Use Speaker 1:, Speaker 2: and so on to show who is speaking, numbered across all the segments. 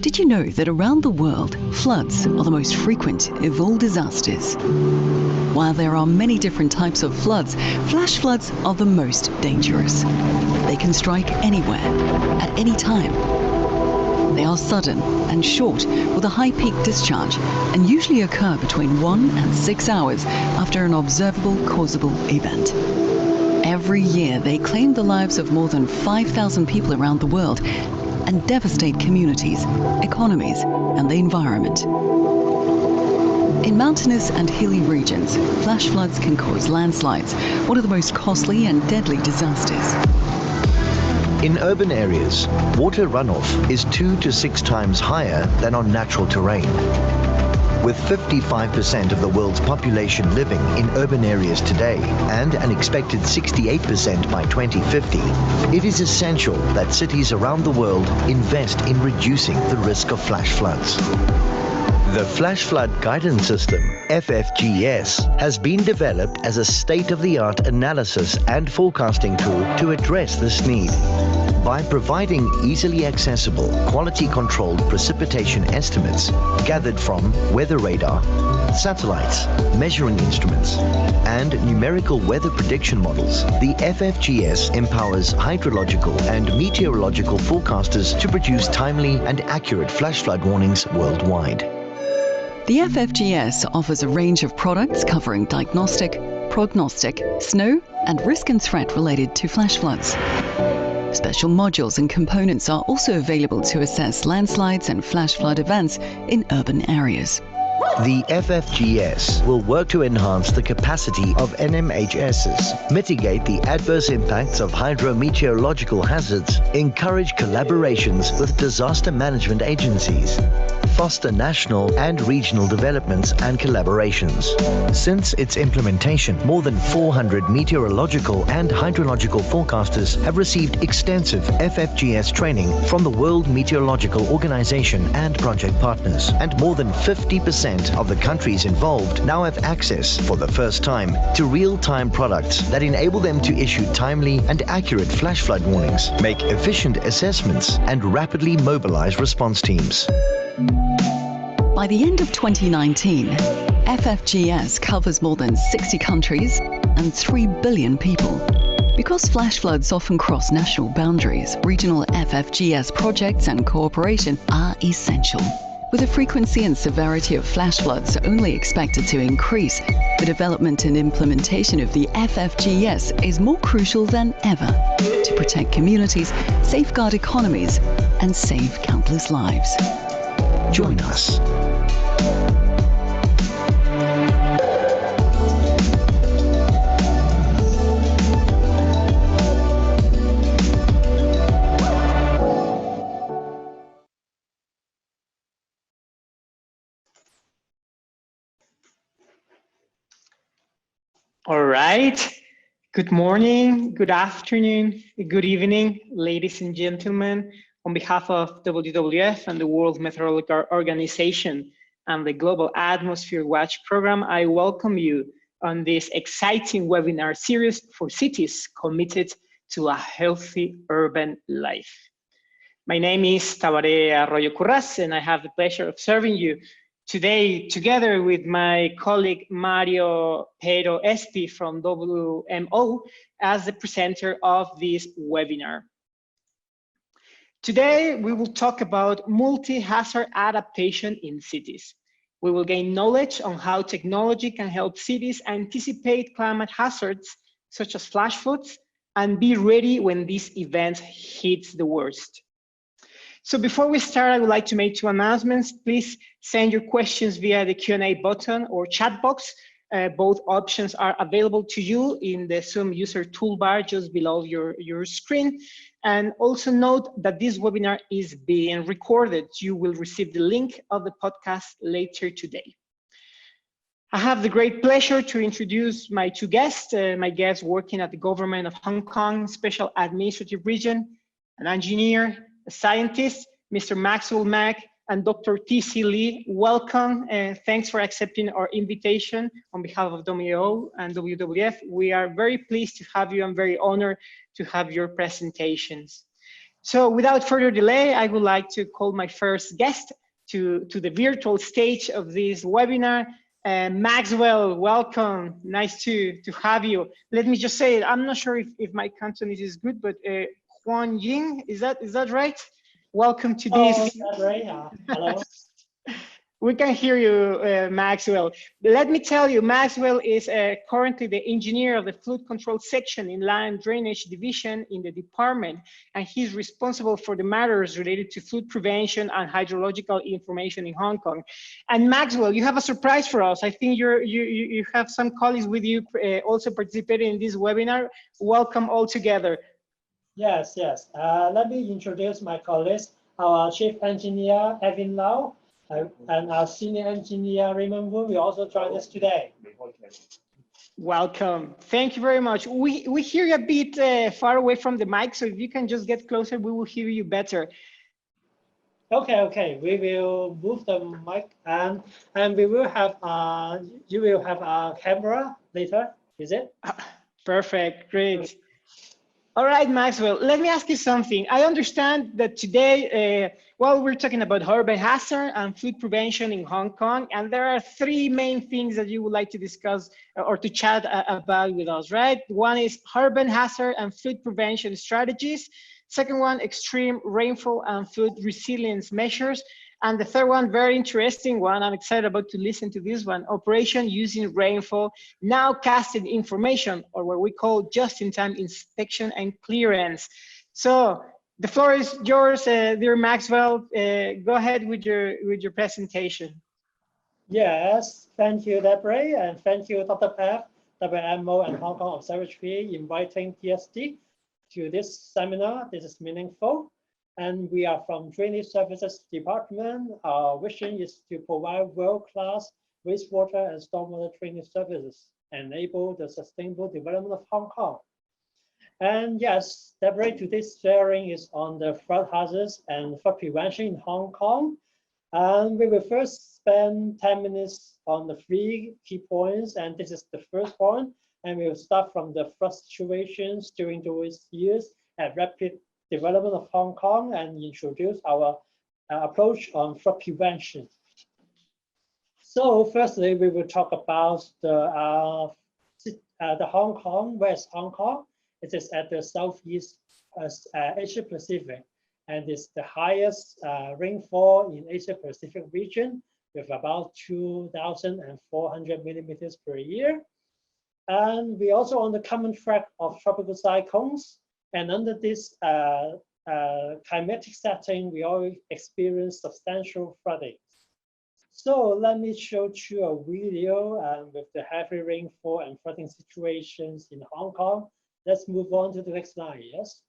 Speaker 1: Did you know that around the world, floods are the most frequent of all disasters? While there are many different types of floods, flash floods are the most dangerous. They can strike anywhere, at any time. They are sudden and short, with a high peak discharge, and usually occur between 1 and 6 hours after an observable causable event. Every year, they claim the lives of more than 5,000 people around the world and devastate communities, economies, and the environment. In mountainous and hilly regions, flash floods can cause landslides, one of the most costly and deadly disasters.
Speaker 2: In urban areas, water runoff is 2 to 6 times higher than on natural terrain. With 55% of the world's population living in urban areas today and an expected 68% by 2050, it is essential that cities around the world invest in reducing the risk of flash floods. The Flash Flood Guidance System, FFGS, has been developed as a state-of-the-art analysis and forecasting tool to address this need. By providing easily accessible, quality-controlled precipitation estimates gathered from weather radar, satellites, measuring instruments, and numerical weather prediction models, the FFGS empowers hydrological and meteorological forecasters to produce timely and accurate flash flood warnings worldwide.
Speaker 1: The FFGS offers a range of products covering diagnostic, prognostic, snow, and risk and threat related to flash floods. Special modules and components are also available to assess landslides and flash flood events in urban areas.
Speaker 2: The FFGS will work to enhance the capacity of NMHSs, mitigate the adverse impacts of hydrometeorological hazards, encourage collaborations with disaster management agencies, foster national and regional developments and collaborations. Since its implementation, more than 400 meteorological and hydrological forecasters have received extensive FFGS training from the World Meteorological Organization and project partners, and more than 50% of the countries involved now have access for the first time to real-time products that enable them to issue timely and accurate flash flood warnings, make efficient assessments, and rapidly mobilize response teams.
Speaker 1: By the end of 2019, FFGS covers more than 60 countries and 3 billion people. Because flash floods often cross national boundaries, regional FFGS projects and cooperation are essential. With the frequency and severity of flash floods only expected to increase, the development and implementation of the FFGS is more crucial than ever to protect communities, safeguard economies, and save countless lives.
Speaker 2: Join us.
Speaker 3: All right. Good morning, good afternoon, good evening, ladies and gentlemen. On behalf of WWF and the World Meteorological Organization and the Global Atmosphere Watch Program, I welcome you on this exciting webinar series for cities committed to a healthy urban life. My name is Tabaré Arroyo Currás, and I have the pleasure of serving you today together with my colleague Mario Pero Espi from WMO as the presenter of this webinar. Today, we will talk about multi-hazard adaptation in cities. We will gain knowledge on how technology can help cities anticipate climate hazards, such as flash floods, and be ready when this event hits the worst. So before we start, I would like to make 2 announcements. Please send your questions via the Q&A button or chat box. Both options are available to you in the Zoom user toolbar just below your screen. And also note that this webinar is being recorded. You will receive the link of the podcast later today. I have the great pleasure to introduce my 2 guests, my guests working at the government of Hong Kong Special Administrative Region, an engineer, a scientist, Mr. Maxwell and Dr. T.C. Lee. Welcome and thanks for accepting our invitation on behalf of WMO and WWF. We are very pleased to have you and very honored to have your presentations. So without further delay, I would like to call my first guest to the virtual stage of this webinar. Maxwell, welcome. Nice to have you. Let me just say, I'm not sure if my Cantonese is good, but Huan Ying, is that right? Welcome to this.
Speaker 4: That's right. Hello.
Speaker 3: We can hear you, Maxwell. Let me tell you, Maxwell is currently the engineer of the flood control section in land drainage division in the department, and he's responsible for the matters related to flood prevention and hydrological information in Hong Kong. And Maxwell, you have a surprise for us. I think you have some colleagues with you also participating in this webinar. Welcome all together.
Speaker 4: Yes. Let me introduce my colleagues. Our chief engineer, Evan Lau, and our senior engineer, Raymond Wu, will also join us today.
Speaker 3: Welcome. Thank you very much. We hear you a bit far away from the mic, so if you can just get closer, we will hear you better.
Speaker 4: Okay. We will move the mic, and we will have you will have a camera later. Is it?
Speaker 3: Perfect. Great. All right, Maxwell, let me ask you something. I understand that today, well, we're talking about urban hazard and flood prevention in Hong Kong, and there are three main things that you would like to discuss or to chat about with us, right? One is urban hazard and flood prevention strategies. Second one, extreme rainfall and flood resilience measures. And the third one, very interesting one, I'm excited about to listen to this one, operation using rainfall, nowcasted information, or what we call just-in-time inspection and clearance. So the floor is yours, dear Maxwell. Go ahead with your presentation.
Speaker 4: Yes, thank you, Tabaré, and thank you, Dr. Pep, WMO, and Hong Kong Observatory inviting TSD to this seminar. This is meaningful. And we are from Drainage Services Department. Our vision is to provide world-class wastewater and stormwater drainage services, enable the sustainable development of Hong Kong. And yes, Tabaré, today's sharing is on the flood hazards and flood prevention in Hong Kong. And we will first spend 10 minutes on the three key points. And this is the first point. And we will start from the flood situations during those years at rapid development of Hong Kong and introduce our approach on flood prevention. So firstly, we will talk about the Hong Kong, West Hong Kong. It is at the southeast Asia Pacific, and it's the highest rainfall in Asia Pacific region with about 2,400 millimeters per year. And we also on the common track of tropical cyclones. And under this climatic setting, we always experience substantial flooding. So let me show you a video with the heavy rainfall and flooding situations in Hong Kong. Let's move on to the next slide, yes.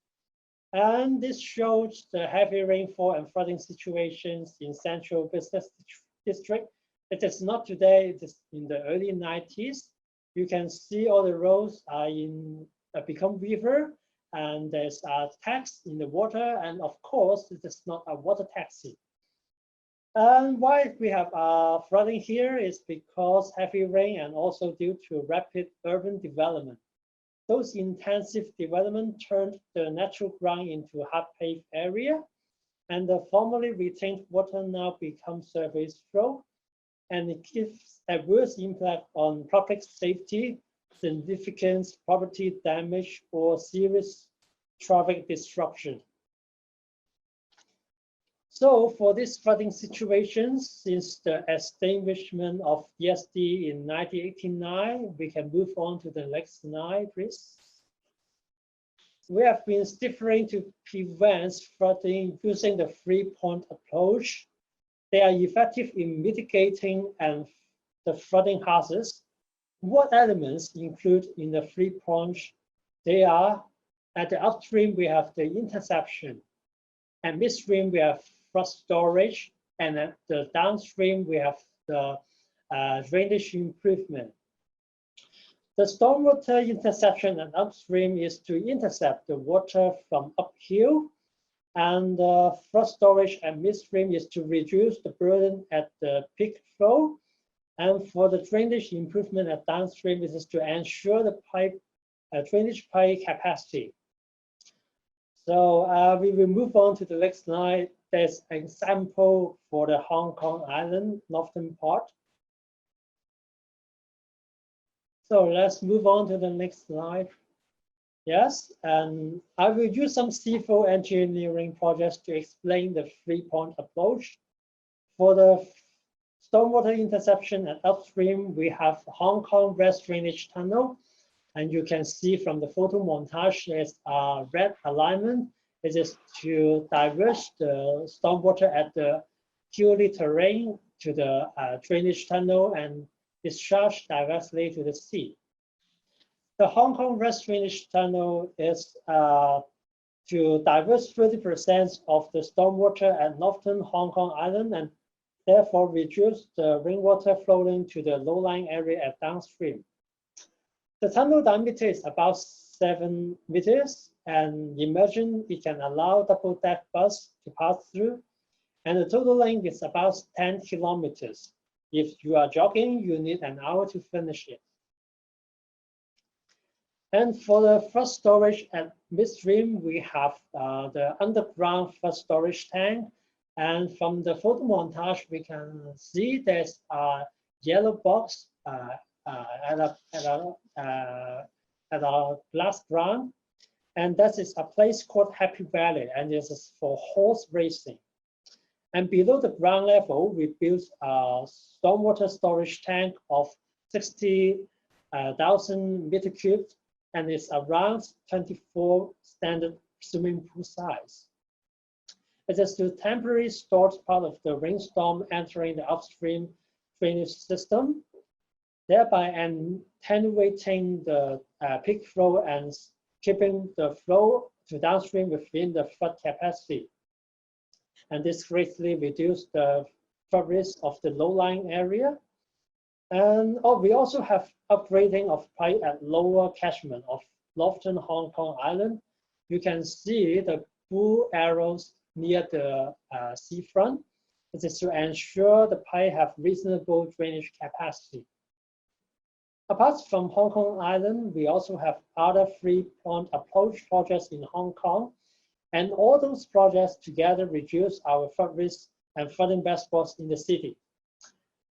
Speaker 4: And this shows the heavy rainfall and flooding situations in Central Business District. It is not today, it is in the early 90s. You can see all the roads are become river, and there's a tax in the water, and of course, it is not a water taxi. And why we have flooding here is because heavy rain and also due to rapid urban development. Those intensive development turned the natural ground into a hard paved area, and the formerly retained water now becomes surface flow, and it gives adverse impact on public safety, significant property damage, or serious traffic disruption. So for this flooding situation, since the establishment of TSD in 1989, we can move on to the next slide, please. We have been stifling to prevent flooding using the three-point approach. They are effective in mitigating and the flooding hazards. What elements include in the three-point? They are at the upstream, we have the interception. At midstream, we have flood storage. And at the downstream, we have the drainage improvement. The stormwater interception and upstream is to intercept the water from uphill. And the flood storage and midstream is to reduce the burden at the peak flow. And for the drainage improvement at downstream, this is to ensure the drainage pipe capacity. So we will move on to the next slide. There's an example for the Hong Kong Island northern part. So let's move on to the next slide. Yes, and I will use some civil engineering projects to explain the three-point approach. For the stormwater interception and upstream, we have Hong Kong West Drainage Tunnel. And you can see from the photo montage, there's a red alignment. It is to divert the stormwater at the hilly terrain to the drainage tunnel and discharge directly to the sea. The Hong Kong West Drainage Tunnel is to divert 30% of the stormwater at northern Hong Kong Island and therefore reduce the rainwater flowing to the low-lying area at downstream. The tunnel diameter is about 7 meters, and imagine it can allow double-deck bus to pass through, and the total length is about 10 kilometers. If you are jogging, you need an hour to finish it. And for the flood storage at midstream, we have the underground flood storage tank. And from the photo montage, we can see there's a yellow box at our glass ground. And that is a place called Happy Valley, and this is for horse racing. And below the ground level, we built a stormwater storage tank of 60,000 meter cubed, and it's around 24 standard swimming pool size. It is to temporarily store part of the rainstorm entering the upstream drainage system, thereby attenuating the peak flow and keeping the flow to downstream within the flood capacity. And this greatly reduced the flood risk of the low-lying area. And we also have upgrading of pipe at lower catchment of northern Hong Kong Island. You can see the blue arrows near the seafront. This is to ensure the pipe have reasonable drainage capacity. Apart from Hong Kong Island, we also have other three-point approach projects in Hong Kong. And all those projects together reduce our flood risk and flooding best spots in the city.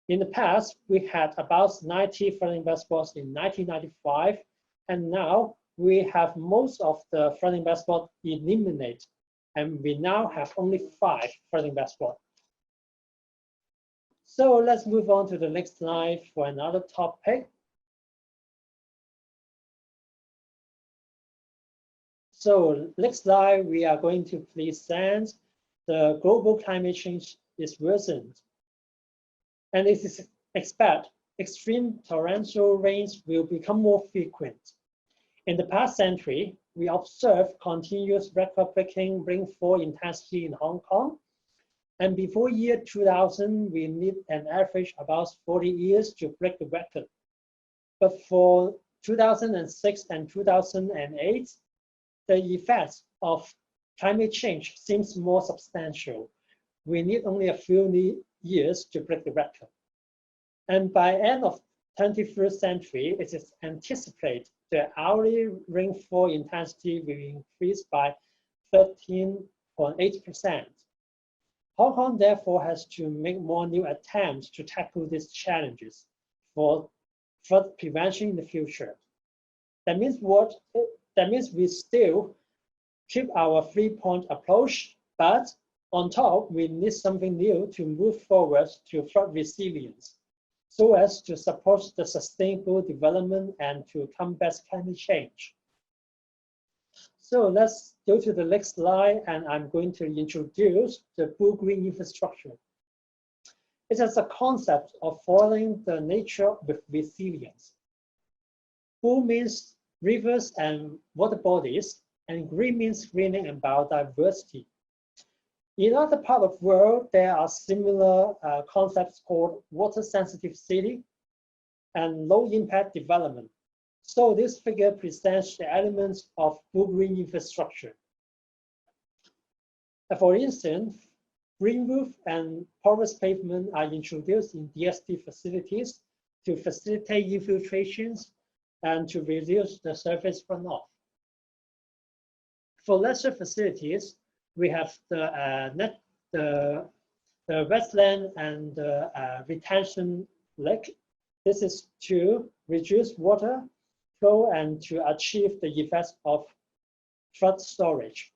Speaker 4: In the past, we had about 90 flooding best spots in 1995, and now we have most of the flooding best spots eliminated, and we now have only 5 flooding best spots. So let's move on to the next slide for another topic. So next slide, we are going to present the global climate change is worsened. And it is expected extreme torrential rains will become more frequent. In the past century, we observed continuous record-breaking rainfall intensity in Hong Kong. And before year 2000, we need an average about 40 years to break the record. But for 2006 and 2008, the effects of climate change seems more substantial. We need only a few years to break the record. And by end of 21st century, it is anticipated the hourly rainfall intensity will increase by 13.8%. Hong Kong therefore has to make more new attempts to tackle these challenges for flood prevention in the future. That means what? That means we still keep our three-point approach, but on top, we need something new to move forward to flood resilience, so as to support the sustainable development and to combat climate change. So let's go to the next slide, and I'm going to introduce the blue-green infrastructure. It is a concept of following the nature with resilience. Blue means rivers and water bodies, and green means greening and biodiversity. In other parts of the world, there are similar concepts called water-sensitive city and low-impact development. So this figure presents the elements of blue-green infrastructure. For instance, green roof and porous pavement are introduced in DST facilities to facilitate infiltrations and to reduce the surface runoff. For lesser facilities, we have the wetland and the retention lake. This is to reduce water flow and to achieve the effects of flood storage.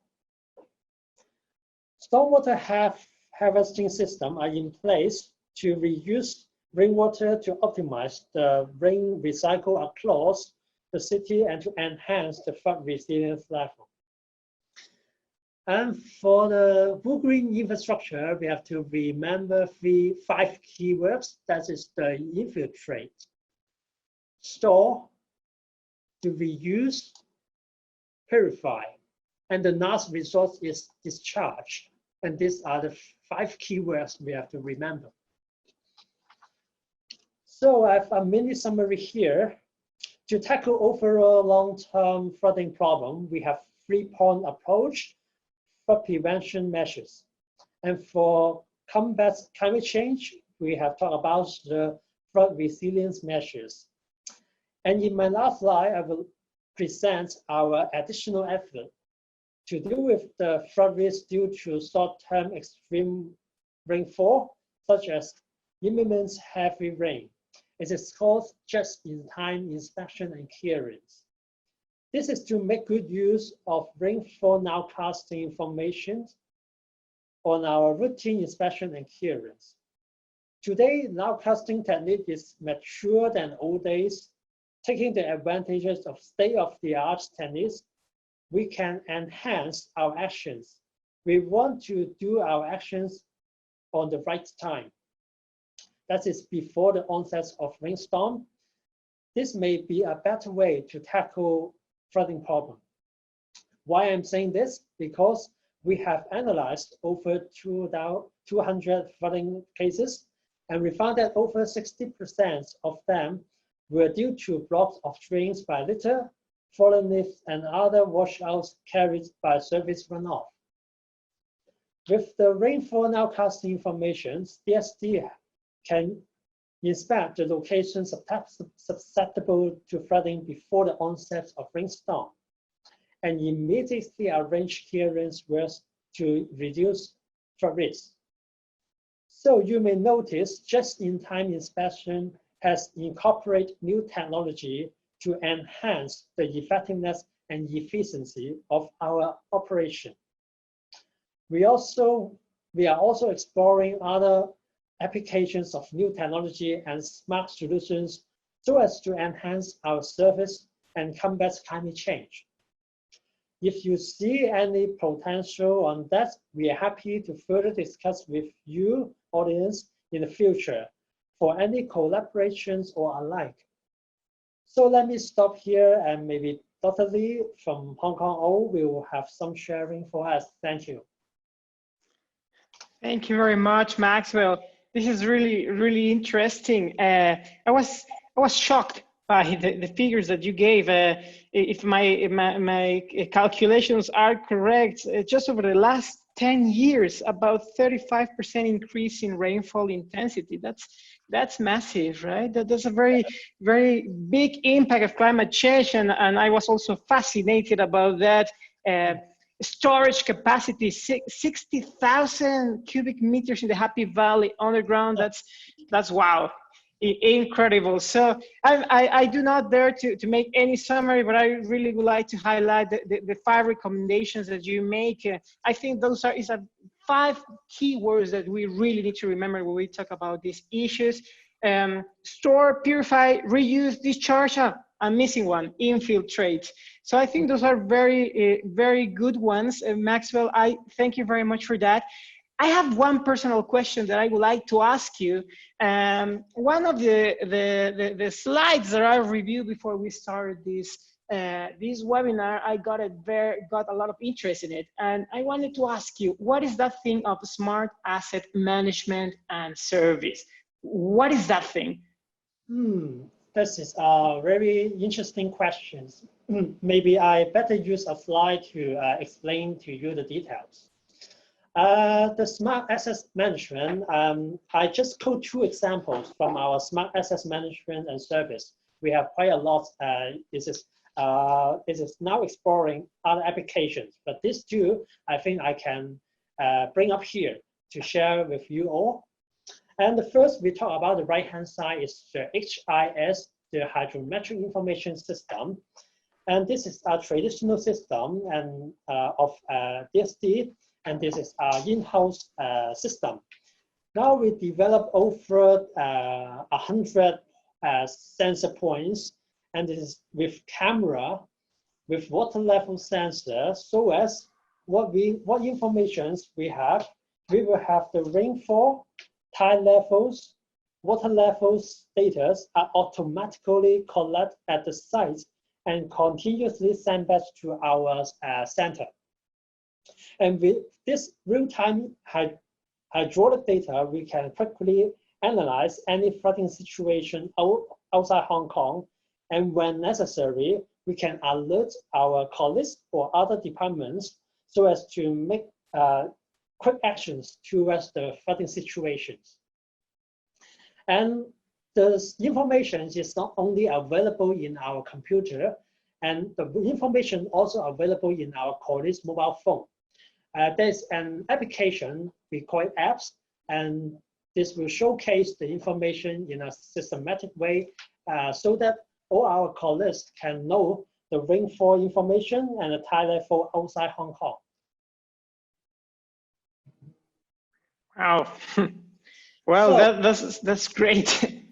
Speaker 4: Stormwater harvesting systems are in place to reuse rainwater to optimize the rain recycle across the city and to enhance the flood resilience level. And for the blue green infrastructure, we have to remember five keywords. That is the infiltrate, store, to reuse, purify, and the last resource is discharge. And these are the 5 keywords we have to remember. So I have a mini summary here. To tackle overall long-term flooding problem, we have 3-pronged approach for prevention measures. And for combat climate change, we have talked about the flood resilience measures. And in my last slide, I will present our additional effort to deal with the flood risk due to short-term extreme rainfall, such as imminent heavy rain. It is called just-in-time inspection and clearance. This is to make good use of rainfall nowcasting information on our routine inspection and clearance. Today, nowcasting technique is mature than old days. Taking the advantages of state-of-the-art techniques, we can enhance our actions. We want to do our actions on the right time. That is before the onset of rainstorm. This may be a better way to tackle flooding problem. Why I'm saying this? Because we have analyzed over 200 flooding cases, and we found that over 60% of them were due to blocks of drains by litter, fallen leaves, and other washouts carried by surface runoff. With the rainfall nowcasting information, DSD can inspect the locations susceptible to flooding before the onset of rainstorm and immediately arrange clearance works to reduce flood risk. So you may notice just-in-time inspection has incorporated new technology to enhance the effectiveness and efficiency of our operation. We are also exploring other applications of new technology and smart solutions so as to enhance our service and combat climate change. If you see any potential on that, we are happy to further discuss with you, audience, in the future for any collaborations or alike. So let me stop here, and maybe Dr. Lee from Hong Kong O will have some sharing for us. Thank you.
Speaker 3: Thank you very much, Maxwell. This is really, really interesting. I was shocked by the figures that you gave. If my calculations are correct, just over the last 10 years, about 35% increase in rainfall intensity. That's massive, right? That's a very, very big impact of climate change. And I was also fascinated about that. Storage capacity, 60,000 cubic meters in the Happy Valley underground. That's wow, incredible. So I do not dare to make any summary, but I really would like to highlight the 5 recommendations that you make. I think those are 5 keywords that we really need to remember when we talk about these issues. Store, purify, reuse, discharge. I'm missing one, infiltrate. So I think those are very, very good ones. Maxwell, I thank you very much for that. I have one personal question that I would like to ask you. One of the slides that I reviewed before we started this webinar, I got a lot of interest in it. And I wanted to ask you, what is that thing of smart asset management and service? What is that thing?
Speaker 4: This is a very interesting question. Maybe I better use a slide to explain to you the details. The smart asset management, I just quote 2 examples from our smart asset management and service. We have quite a lot. This is it is now exploring other applications. But these two, I think I can bring up here to share with you all. And the first we talk about the right-hand side is the HIS, the Hydrometric Information System. And this is a traditional system and of DSD, and this is our in-house system. Now we develop over 100 sensor points, and this is with camera, with water level sensor, so as what informations we have. We will have the rainfall, tide levels, water levels status are automatically collected at the site and continuously sent back to our center. And with this real-time hydraulic data, we can quickly analyze any flooding situation outside Hong Kong. And when necessary, we can alert our colleagues or other departments so as to make quick actions towards the flooding situations. And the information is not only available in our computer, and the information also available in our colleagues' mobile phone. There's an application, we call it apps, and this will showcase the information in a systematic way so that all our colleagues can know the rainfall information and the tide level outside Hong Kong.
Speaker 3: Wow. Well, so, that's great.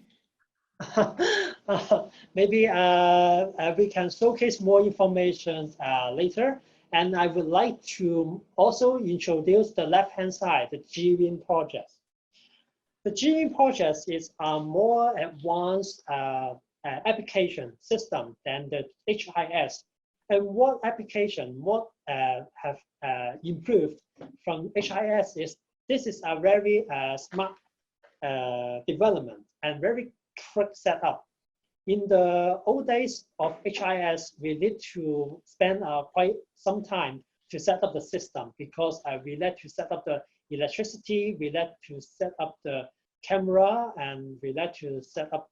Speaker 4: Maybe we can showcase more information later. And I would like to also introduce the left-hand side, the GWIN project. The GWIN project is a more advanced application system than the HIS. And what application, what have improved from HIS is this is a very smart development and very quick setup. In the old days of HIS, we need to spend quite some time to set up the system because we need to set up the electricity, we need to set up the camera, and we need to set up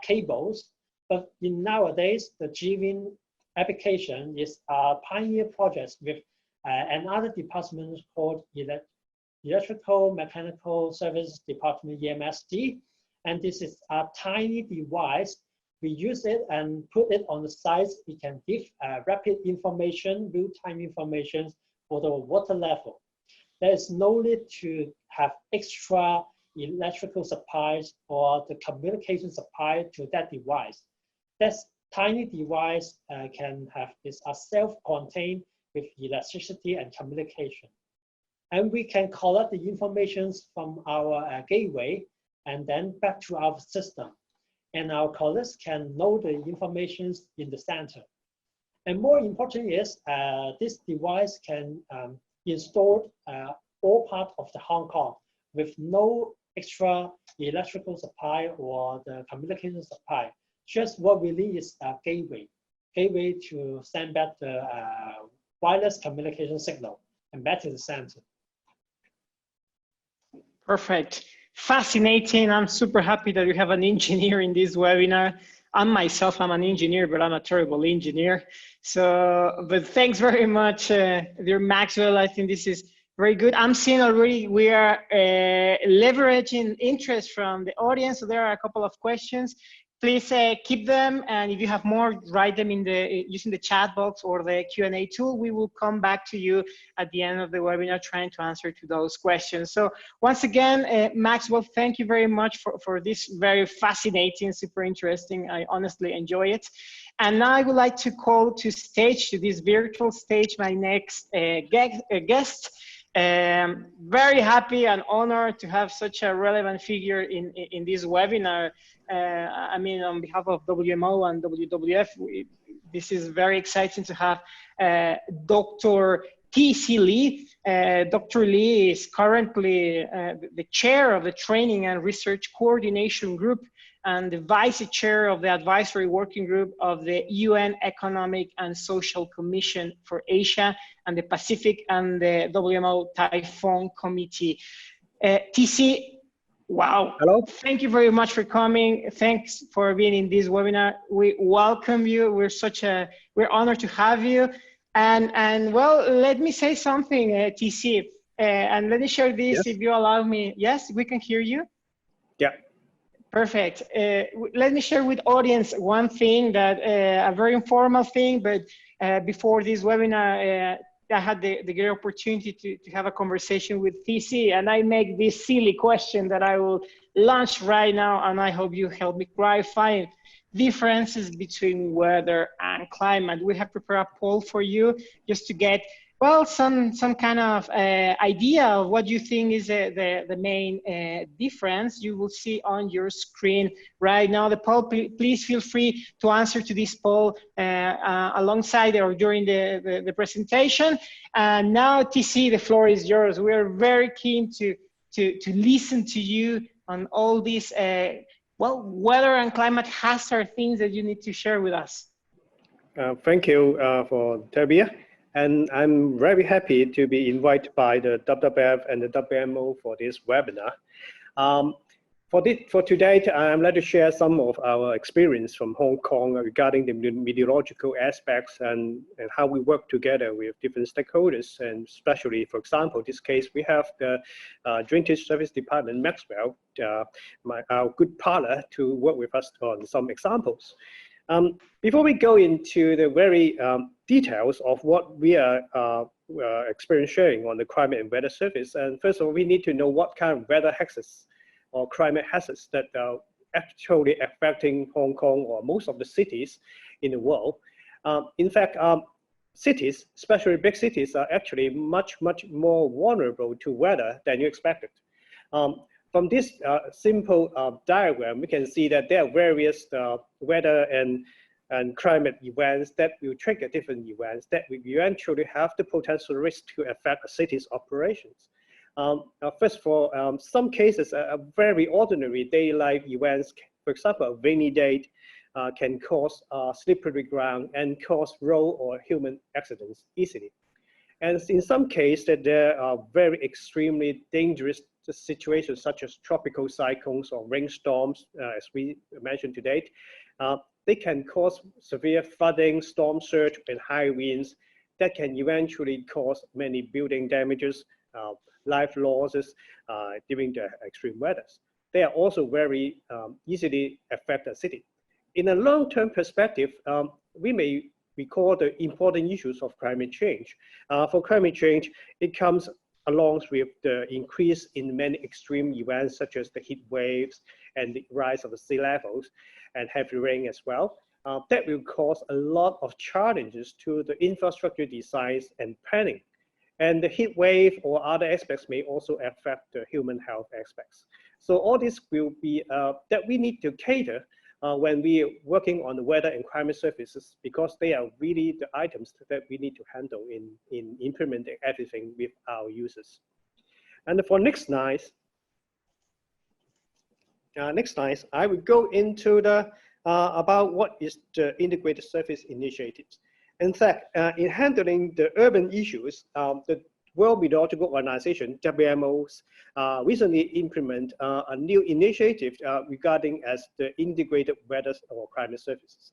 Speaker 4: cables. But in nowadays, the GWIN application is a pioneer project with another department called Electrical Mechanical Services Department, EMSD. And this is a tiny device. We use it and put it on the site. It can give rapid information, real-time information for the water level. There is no need to have extra electrical supplies or the communication supply to that device. That tiny device is self-contained with electricity and communication. And we can collect the information from our gateway and then back to our system. And our colleagues can know the information in the center. And more important is this device can install all parts of the Hong Kong with no extra electrical supply or the communication supply. Just what we need is a gateway to send back the wireless communication signal and back to the center. Perfect.
Speaker 3: Fascinating. I'm super happy that you have an engineer in this webinar. I'm an engineer, but I'm a terrible engineer. So, but thanks very much, dear Maxwell. I think this is very good. I'm seeing already we are leveraging interest from the audience. So there are a couple of questions. Please keep them, and if you have more, write them in using the chat box or the Q&A tool. We will come back to you at the end of the webinar trying to answer to those questions. So once again, Maxwell, thank you very much for this very fascinating, super interesting. I honestly enjoy it. And now I would like to call to this virtual stage, my next guest. Very happy and honored to have such a relevant figure in this webinar. I mean, on behalf of WMO and WWF, this is very exciting to have Dr. Tsz Lee. Dr. Lee is currently the chair of the Training and Research Coordination Group and the vice chair of the advisory working group of the UN Economic and Social Commission for Asia and the Pacific and the WMO Typhoon Committee. Tsz, Wow.
Speaker 5: Hello.
Speaker 3: Thank you very much for coming. Thanks for being in this webinar. We welcome you. We're honored to have you. And well, let me say something, TC, and let me share this,
Speaker 5: Yes.
Speaker 3: if you allow me. Yes, we can hear you.
Speaker 5: Yeah.
Speaker 3: Perfect. Let me share with audience one thing that a very informal thing, but before this webinar, I had the great opportunity to have a conversation with TC, and I make this silly question that I will launch right now, and I hope you help me clarify differences between weather and climate. We have prepared a poll for you just to get, well, some kind of idea of what you think is the main difference. You will see on your screen right now the poll. Please feel free to answer to this poll alongside or during the presentation. And now, TC, the floor is yours. We are very keen to listen to you on all these well, weather and climate hazard things that you need to share with us.
Speaker 5: Thank you for Tabaré. And I'm very happy to be invited by the WWF and the WMO for this webinar. For today, I'm going to share some of our experience from Hong Kong regarding the meteorological aspects and how we work together with different stakeholders. And especially, for example, this case, we have the Drainage Service Department, Maxwell, our good partner, to work with us on some examples. Before we go into the very details of what we are experiencing on the climate and weather surface, and first of all, we need to know what kind of weather hazards or climate hazards that are actually affecting Hong Kong or most of the cities in the world. In fact, cities, especially big cities, are actually much more vulnerable to weather than you expected. From this simple diagram, we can see that there are various weather and climate events that will trigger different events that will eventually have the potential risk to affect a city's operations. First of all, some cases are very ordinary daily life events. For example, a rainy day can cause slippery ground and cause road or human accidents easily. And in some cases, there are very extremely dangerous situations such as tropical cyclones or rainstorms, as we mentioned today. They can cause severe flooding, storm surge, and high winds that can eventually cause many building damages, life losses during the extreme weathers. They are also very easily affect the city. In a long-term perspective, we may recall the important issues of climate change. For climate change, it comes along with the increase in many extreme events such as the heat waves and the rise of the sea levels and heavy rain as well. That will cause a lot of challenges to the infrastructure designs and planning. And the heat wave or other aspects may also affect the human health aspects. So all this will be that we need to cater when we are working on the weather and climate services, because they are really the items that we need to handle in implementing everything with our users. And for next slide, I will go into the about what is the integrated service initiatives. In fact, in handling the urban issues, the World Meteorological Organization, WMOs, recently implement a new initiative regarding as the integrated weather or climate services.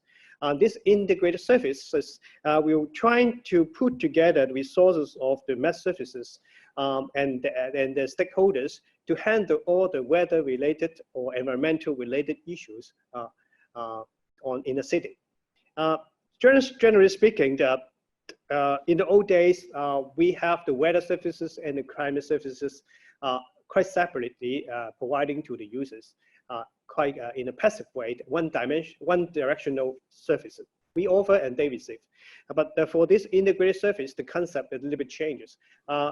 Speaker 5: This integrated services will try to put together the resources of the mass services and the stakeholders to handle all the weather-related or environmental-related issues in the city. Generally speaking, in the old days, we have the weather services and the climate services quite separately providing to the users, quite in a passive way, one directional services. We offer and they receive. But for this integrated service, the concept a little bit changes.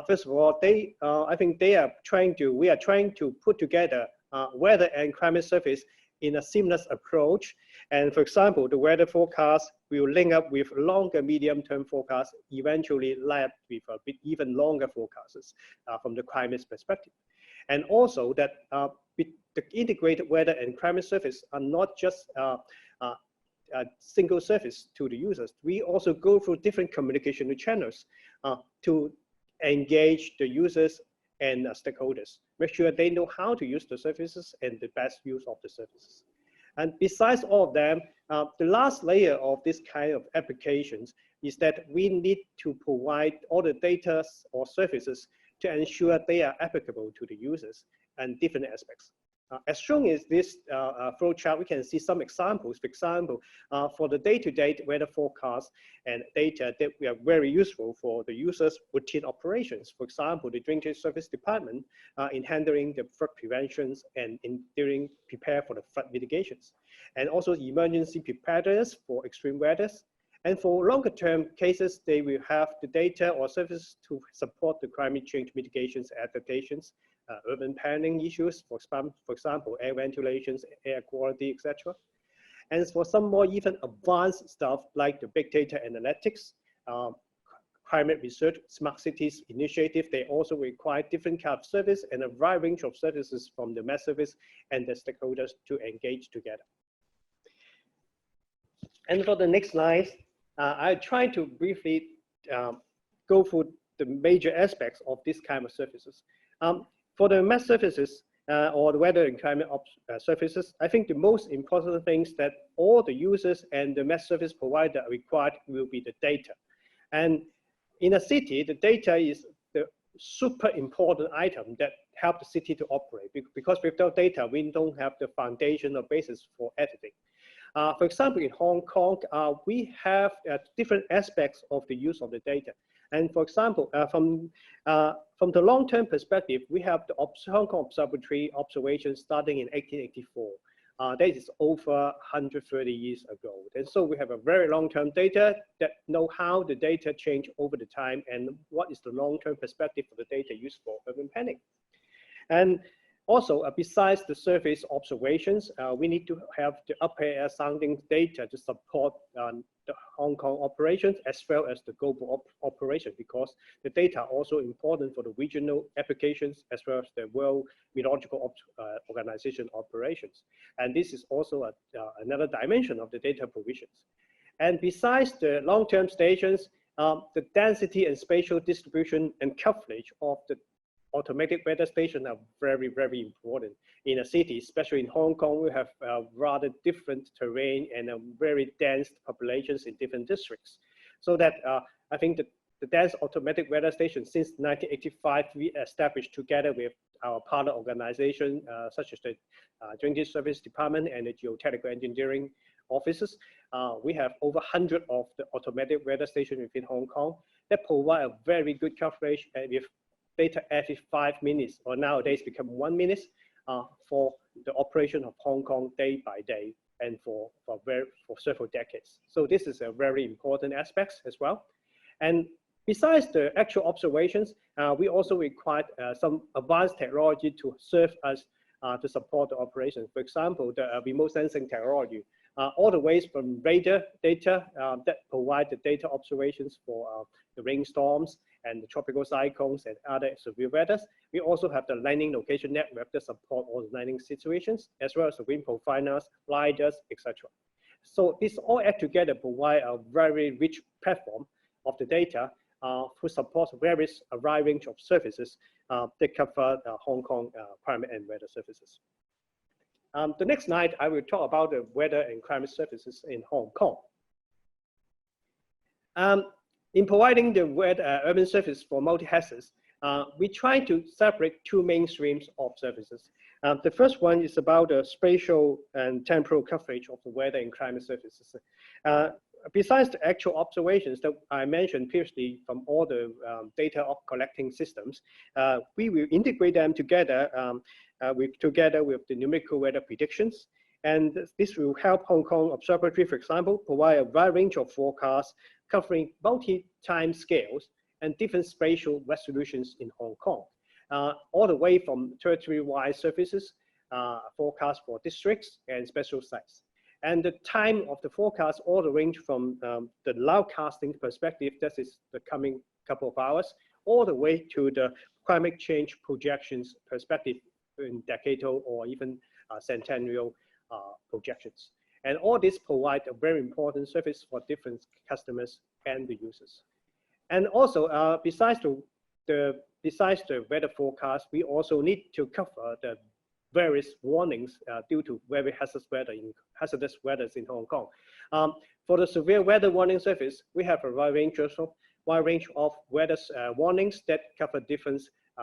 Speaker 5: First of all, I think we are trying to put together weather and climate service in a seamless approach. And for example, the weather forecast will link up with longer medium-term forecasts, eventually led with a bit even longer forecasts from the climate perspective. And also that the integrated weather and climate service are not just a single service to the users. We also go through different communication channels to engage the users and stakeholders. Make sure they know how to use the services and the best use of the services. And besides all of them, the last layer of this kind of applications is that we need to provide all the data or services to ensure they are applicable to the users and different aspects. As shown in this flow chart, we can see some examples. For example, for the day-to-day weather forecast and data that we are very useful for the users' routine operations. For example, the drinking service department in handling the flood preventions and in prepare for the flood mitigations, and also emergency preparedness for extreme weathers. And for longer term cases, they will have the data or services to support the climate change mitigations, adaptations, urban planning issues, for example, air ventilations, air quality, etc. And for some more even advanced stuff like the big data analytics, climate research, smart cities initiative, they also require different kind of service and a wide range of services from the Met Service and the stakeholders to engage together. And for the next slide, I try to briefly go through the major aspects of this kind of services. For the Met services or the weather and climate services, I think the most important things that all the users and the Met service provider are required will be the data. And in a city, the data is the super important item that help the city to operate, because without data, we don't have the foundation or basis for everything. For example, in Hong Kong, we have different aspects of the use of the data. And for example, from the long-term perspective, we have the Hong Kong Observatory observations starting in 1884. That is over 130 years ago. And so we have a very long-term data that know how the data change over the time and what is the long-term perspective for the data used for urban planning. And also, besides the surface observations, we need to have the upper air sounding data to support the Hong Kong operations as well as the global operation, because the data are also important for the regional applications as well as the World Meteorological Organization operations. And this is also another dimension of the data provisions. And besides the long-term stations, the density and spatial distribution and coverage of the automatic weather stations are very, very important in a city, especially in Hong Kong. We have rather different terrain and very dense populations in different districts. So that I think the dense automatic weather station since 1985, we established together with our partner organization, such as the Drinking Service Department and the Geotechnical Engineering offices. We have over 100 of the automatic weather stations within Hong Kong that provide a very good coverage with data every 5 minutes, or nowadays become 1 minute, for the operation of Hong Kong day by day and for several decades. So this is a very important aspect as well. And besides the actual observations, we also require some advanced technology to serve us to support the operation. For example, the remote sensing technology, all the ways from radar data that provide the data observations for the rainstorms and the tropical cyclones and other severe weathers. We also have the landing location network that support all the landing situations, as well as the wind profilers, lidars, etc. So this all add together provide a very rich platform of the data to support various wide range of services that cover Hong Kong climate and weather services. The next slide, I will talk about the weather and climate services in Hong Kong. In providing the weather urban service for multi-hazards, we try to separate two main streams of services. The first one is about the spatial and temporal coverage of the weather and climate services. Besides the actual observations that I mentioned previously from all the data collecting systems, we will integrate them together together with the numerical weather predictions. And this will help Hong Kong Observatory, for example, provide a wide range of forecasts covering multi-time scales and different spatial resolutions in Hong Kong, all the way from territory-wide services, forecasts for districts and special sites. And the time of the forecast all the range from the nowcasting perspective, that is the coming couple of hours, all the way to the climate change projections perspective in decadal or even centennial projections. And all this provide a very important service for different customers and the users. And also, besides the besides the weather forecast, we also need to cover the various warnings due to very hazardous weather in Hong Kong. For the severe weather warning service, we have a wide range of weather warnings that cover different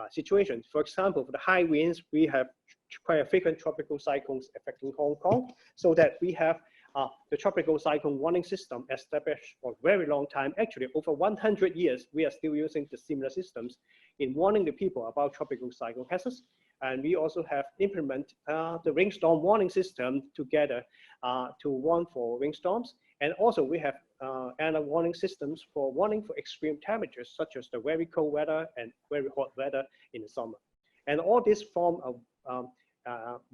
Speaker 5: situations. For example, for the high winds, we have quite frequent tropical cyclones affecting Hong Kong, so that we have the tropical cyclone warning system established for a very long time. Actually, over 100 years, we are still using the similar systems in warning the people about tropical cyclone hazards. And we also have implemented the rainstorm warning system together to warn for rainstorms. And also we have another warning systems for warning for extreme temperatures, such as the very cold weather and very hot weather in the summer. And all this form of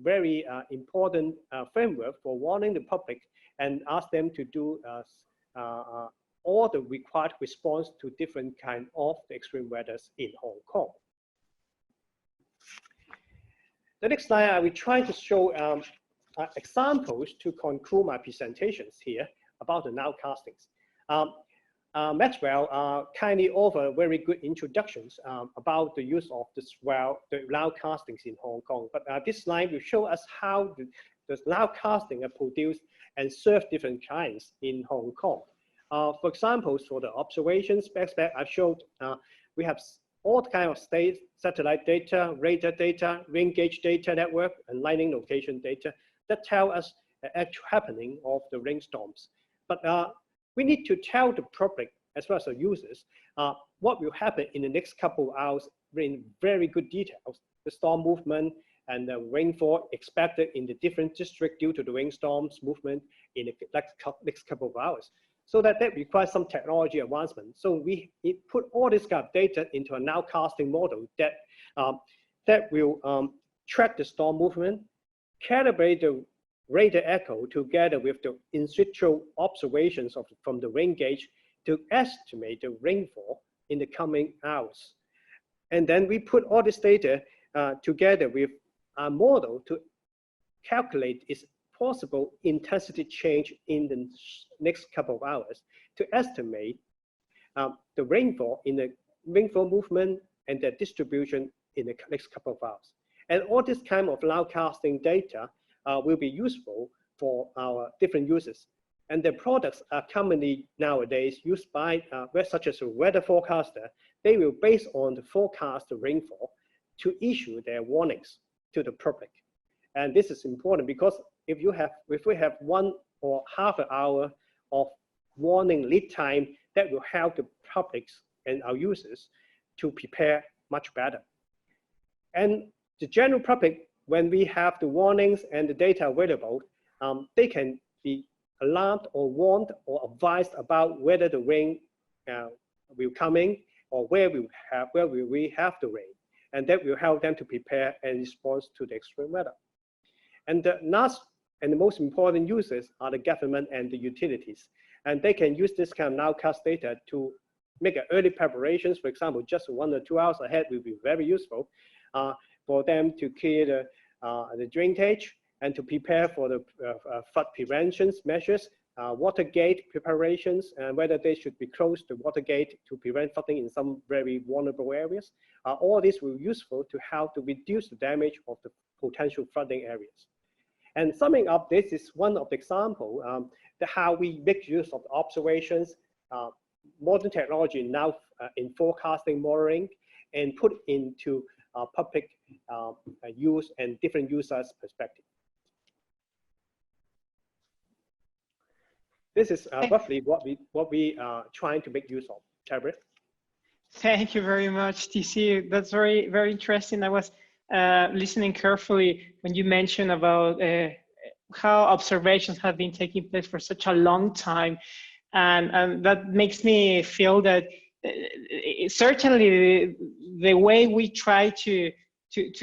Speaker 5: very important framework for warning the public and ask them to do all the required response to different kind of the extreme weathers in Hong Kong. The next slide, I will try to show examples to conclude my presentations here about the nowcastings. Maxwell kindly offered very good introductions about the use of the nowcastings in Hong Kong. But this slide will show us how the nowcasting are produced and serve different clients in Hong Kong. For example, for the observations aspect, I've showed we have all kinds of satellite data, radar data, rain gauge data network, and lightning location data that tell us the actual happening of the rainstorms. But we need to tell the public as well as the users what will happen in the next couple of hours in very good details. The storm movement and the rainfall expected in the different districts due to the rainstorms movement in the next couple of hours. So that requires some technology advancement. So we put all this kind of data into a nowcasting model that will track the storm movement, calibrate the radar echo together with the in situ observations from the rain gauge to estimate the rainfall in the coming hours. And then we put all this data together with a model to calculate its possible intensity change in the next couple of hours to estimate the rainfall in the rainfall movement and the distribution in the next couple of hours. And all this kind of nowcasting data will be useful for our different users. And the products are commonly nowadays used by such as a weather forecaster. They will base on the forecast rainfall to issue their warnings to the public. And this is important because if we have 1 or half an hour of warning lead time, that will help the public and our users to prepare much better. And the general public, when we have the warnings and the data available, they can be alarmed or warned or advised about whether the rain will coming or where will we have the rain. And that will help them to prepare and respond to the extreme weather. And the last and the most important users are the government and the utilities. And they can use this kind of nowcast data to make early preparations. For example, just 1 or 2 hours ahead will be very useful for them to clear the drainage and to prepare for the flood prevention measures, water gate preparations, and whether they should be closed the water gate to prevent flooding in some very vulnerable areas. All this will be useful to help to reduce the damage of the potential flooding areas. And summing up, this is one of the examples how we make use of observations, modern technology now in forecasting modeling, and put into public use and different users' perspective. This is roughly what we are trying to make use of. Tabaré.
Speaker 3: Thank you very much, TC. That's very, very interesting. I was listening carefully when you mentioned about how observations have been taking place for such a long time. And that makes me feel that certainly the way we try to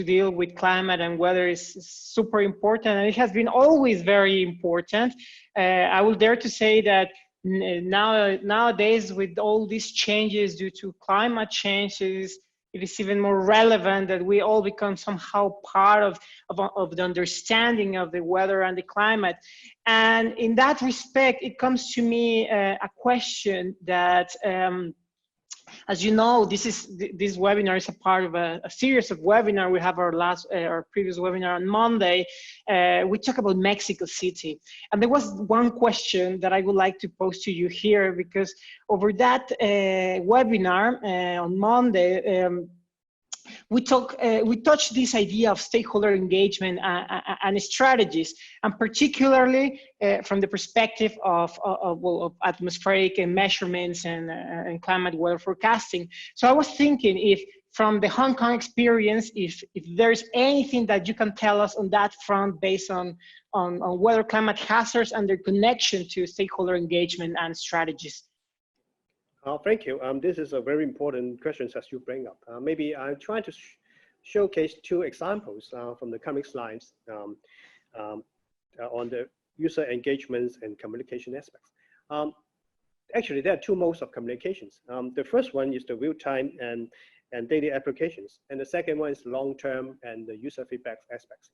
Speaker 3: deal with climate and weather is super important, and it has been always very important. I will dare to say that nowadays, with all these changes due to climate changes, it is even more relevant that we all become somehow part of the understanding of the weather and the climate. And in that respect, it comes to me a question that As you know, this webinar is a part of a series of webinars. We have our previous webinar on Monday. We talk about Mexico City, and there was one question that I would like to pose to you here, because over that webinar on Monday, we touched this idea of stakeholder engagement and strategies, and particularly from the perspective of atmospheric measurements and climate weather forecasting. So I was thinking, if from the Hong Kong experience, if there's anything that you can tell us on that front, based on weather climate hazards and their connection to stakeholder engagement and strategies.
Speaker 5: Thank you. This is a very important question as you bring up. Maybe I'm trying to showcase two examples from the coming slides on the user engagements and communication aspects. Actually, there are two modes of communications. The first one is the real-time and daily applications, and the second one is long-term and the user feedback aspects.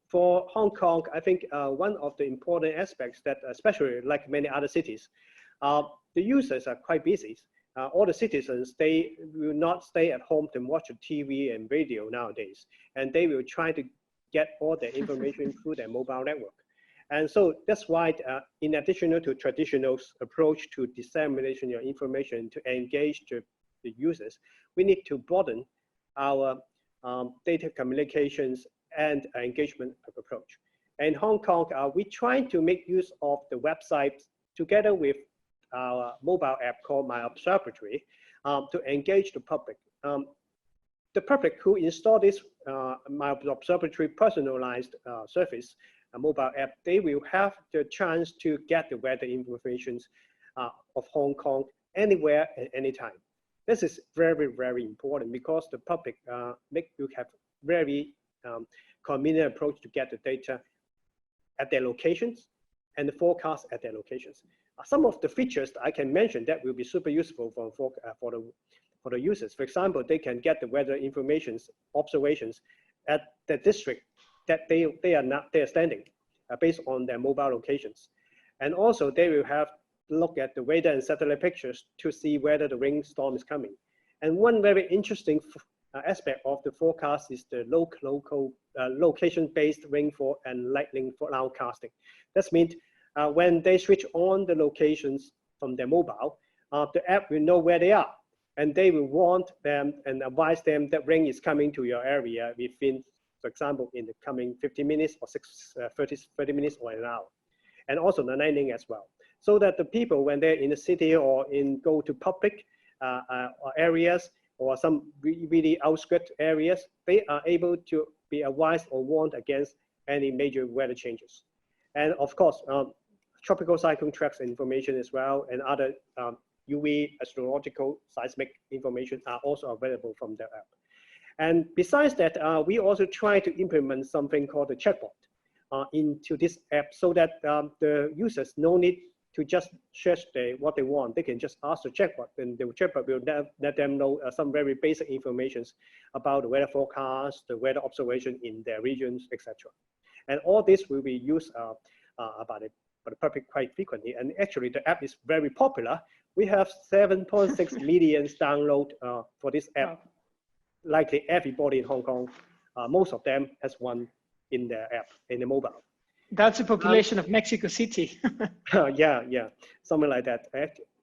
Speaker 5: For Hong Kong, I think one of the important aspects that, especially like many other cities, the users are quite busy. All the citizens, they will not stay at home to watch TV and radio nowadays, and they will try to get all their information through their mobile network. And so that's why, in addition to traditional approach to dissemination of information to engage the users, we need to broaden our data communications and engagement approach. In Hong Kong, we try to make use of the website together with our mobile app called My Observatory to engage the public. The public who install this My Observatory personalized service, a mobile app, they will have the chance to get the weather information of Hong Kong anywhere at any time. This is very, very important, because the public you have very convenient approach to get the data at their locations and the forecast at their locations. Some of the features I can mention that will be super useful for the users. For example, they can get the weather observations at the district that they are standing based on their mobile locations. And also they will have to look at the weather and satellite pictures to see whether the rainstorm is coming. And one very interesting aspect of the forecast is the location-based rainfall and lightning forecasting. That means when they switch on the locations from their mobile, the app will know where they are, and they will warn them and advise them that rain is coming to your area within, for example, in the coming 50 minutes or 30 minutes or an hour. And also the lightning as well. So that the people, when they're in the city or go to public areas or some really outskirts areas, they are able to be advised or warned against any major weather changes. And of course, tropical cyclone tracks information as well, and other UV astrological seismic information are also available from the app. And besides that, we also try to implement something called the chatbot into this app, so that the users no need to just search what they want. They can just ask the chatbot, and the chatbot will let them know some very basic information about the weather forecast, the weather observation in their regions, etc. And all this will be used by the public quite frequently. And actually, the app is very popular. We have 7.6 million downloads for this app. Wow. Likely everybody in Hong Kong, most of them has one in their app, in the mobile.
Speaker 3: That's the population of Mexico City.
Speaker 5: Yeah, something like that.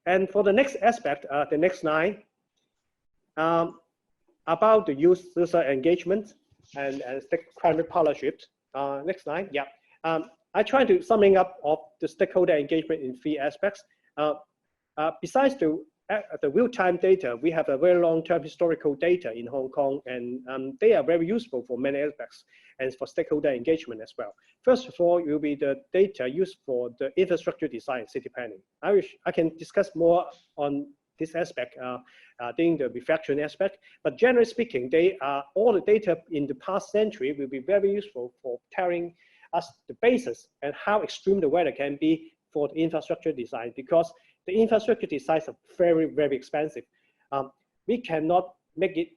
Speaker 5: And for the next aspect, the next slide, about the user engagement and climate partnerships. Next slide, yeah. I try to summing up of the stakeholder engagement in 3 aspects. Besides the real-time data, we have a very long-term historical data in Hong Kong, and they are very useful for many aspects and for stakeholder engagement as well. First of all, will be the data used for the infrastructure design, city planning. I can discuss more on this aspect during the reflection aspect, but generally speaking, all the data in the past century will be very useful for telling us the basis and how extreme the weather can be for the infrastructure design, because the infrastructure designs are very, very expensive. We cannot make it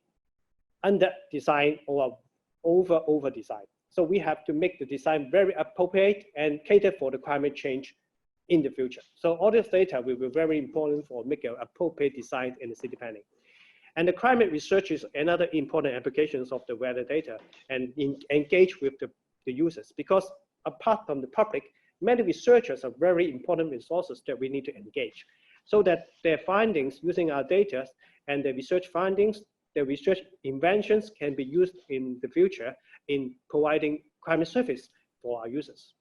Speaker 5: under design or over design. So we have to make the design very appropriate and cater for the climate change in the future. So all this data will be very important for making appropriate design in the city planning. And the climate research is another important applications of the weather data and engage with the users, because apart from the public, many researchers are very important resources that we need to engage, so that their findings using our data and the research findings, the research inventions can be used in the future in providing climate service for our users.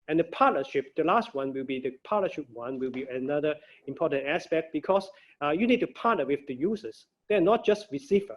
Speaker 5: And the partnership, the last one will be the partnership one, will be another important aspect, because you need to partner with the users. They're not just receiver.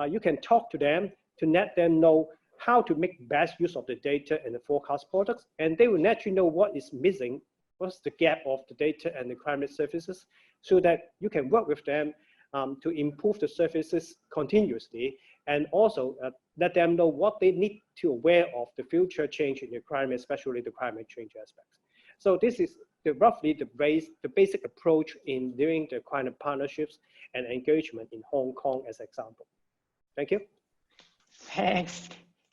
Speaker 5: You can talk to them to let them know how to make best use of the data and the forecast products, and they will let you know what is missing, what's the gap of the data and the climate services, so that you can work with them to improve the services continuously, and also let them know what they need to aware of the future change in the climate, especially the climate change aspects. So this is roughly the basic approach in doing the kind of partnerships and engagement in Hong Kong as an example. Thank you.
Speaker 3: Thanks,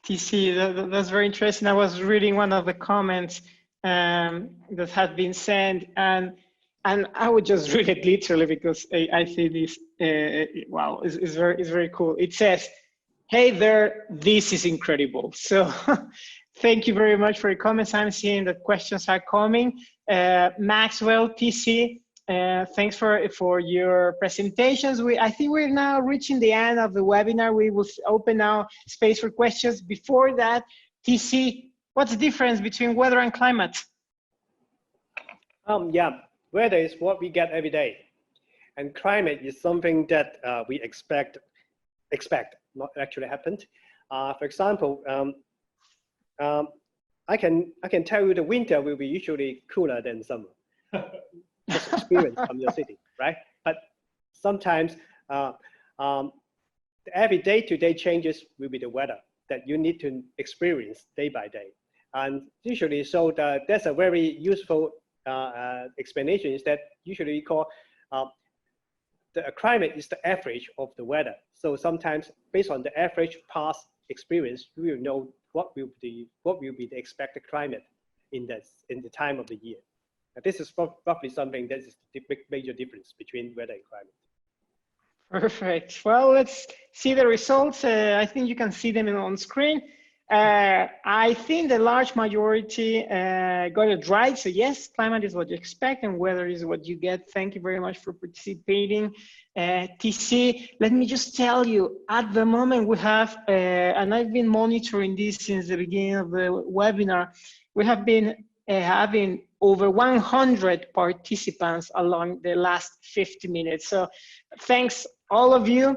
Speaker 3: TC. That's very interesting. I was reading one of the comments that had been sent, and I would just read it literally because I think this wow, is very cool. It says, "Hey there, this is incredible." So thank you very much for your comments. I'm seeing that questions are coming. Maxwell, TC, thanks for your presentations. I think we're now reaching the end of the webinar. We will open now space for questions. Before that, TC, what's the difference between weather and climate?
Speaker 5: Yeah, weather is what we get every day, and climate is something that we expect, not actually happened. For example, I can tell you the winter will be usually cooler than summer. Just experience from your city, right? But sometimes the every day-to-day changes will be the weather that you need to experience day by day. And usually, so that's a very useful explanation, is that usually we call the climate is the average of the weather. So sometimes based on the average past experience, we will know what will be the expected climate in the time of the year. This is roughly something that is the major difference between weather and climate.
Speaker 3: Perfect. Well, let's see the results. I think you can see them on screen. I think the large majority got it right. So yes, climate is what you expect and weather is what you get. Thank you very much for participating. TC, let me just tell you, at the moment we have, and I've been monitoring this since the beginning of the webinar, we have been having over 100 participants along the last 50 minutes. So thanks all of you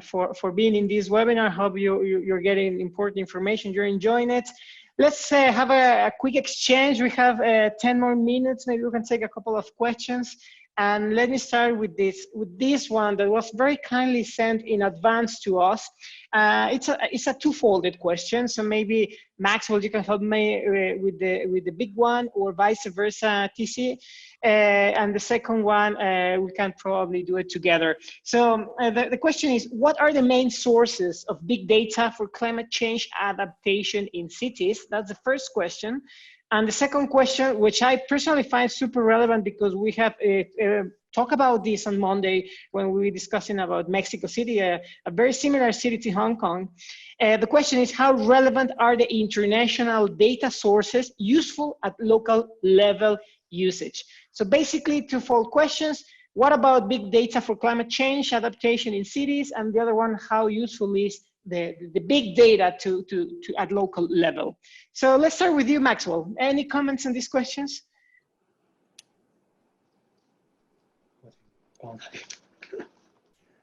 Speaker 3: for being in this webinar. I hope you're getting important information, you're enjoying it. Let's have a quick exchange. We have 10 more minutes. Maybe we can take a couple of questions. And let me start with this one that was very kindly sent in advance to us. It's a two-folded question. So maybe Maxwell, you can help me with the big one, or vice versa, TC. And the second one, we can probably do it together. So the question is, what are the main sources of big data for climate change adaptation in cities? That's the first question. And the second question, which I personally find super relevant because we have talked about this on Monday when we were discussing about Mexico City, a very similar city to Hong Kong. The question is, how relevant are the international data sources useful at local level usage? So basically, twofold questions. What about big data for climate change adaptation in cities? And the other one, how useful is the big data to at local level? So let's start with you, Maxwell. Any comments on these questions?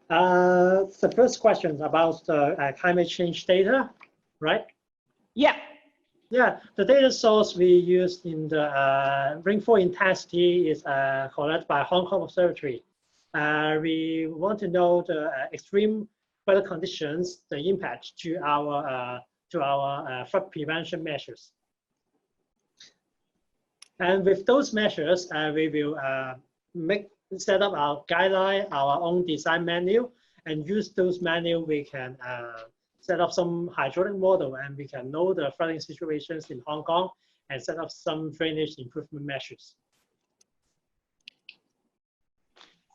Speaker 4: The first question about climate change data, right?
Speaker 3: Yeah.
Speaker 4: Yeah, the data source we use in the rainfall intensity is collected by Hong Kong Observatory. We want to know the extreme weather conditions, the impact to our flood prevention measures. And with those measures, we will set up our guideline, our own design manual, and use those manual. We can set up some hydraulic model, and we can know the flooding situations in Hong Kong and set up some drainage improvement measures.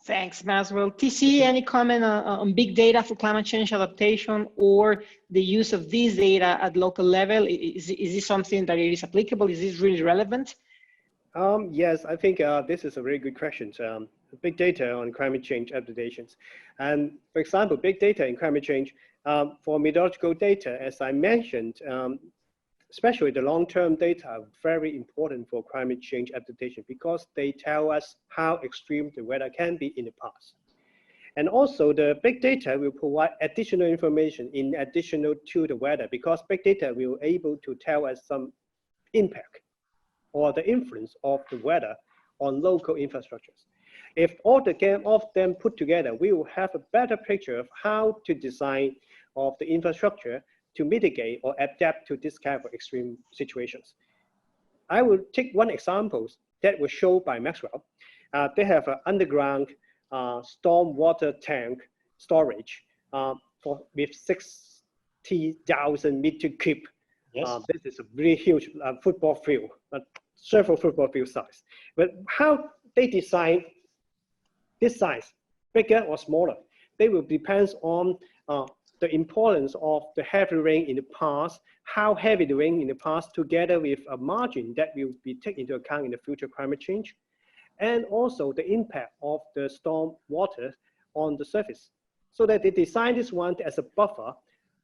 Speaker 3: Thanks, Maxwell. TC, any comment on big data for climate change adaptation or the use of this data at local level? Is this something that is applicable? Is this really relevant?
Speaker 5: Yes, I think this is a very good question. Big data on climate change adaptations. And for example, big data in climate change for meteorological data, as I mentioned, especially the long-term data are very important for climate change adaptation because they tell us how extreme the weather can be in the past. And also the big data will provide additional information in addition to the weather because big data will be able to tell us some impact or the influence of the weather on local infrastructures. If all of them put together, we will have a better picture of how to design of the infrastructure to mitigate or adapt to this kind of extreme situations. I will take one example that was shown by Maxwell. They have an underground storm water tank storage with 60,000 meter cube. Yes. This is a really huge football field, several football field size. But how they design this size, bigger or smaller, they will depend on the importance of the heavy rain in the past, how heavy the rain in the past, together with a margin that will be taken into account in the future climate change, and also the impact of the storm water on the surface. So that they design this one as a buffer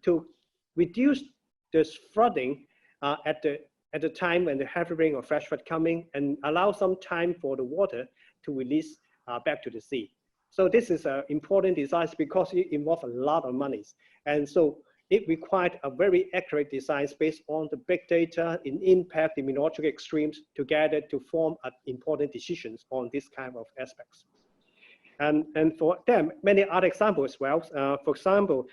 Speaker 5: to reduce the flooding at the time when the heavy rain or flash flood coming and allow some time for the water to release back to the sea. So this is an important design because it involves a lot of money. And so it required a very accurate design based on the big data in impact, the meteorological extremes together to form important decisions on this kind of aspects. And for them, many other examples as well. For example,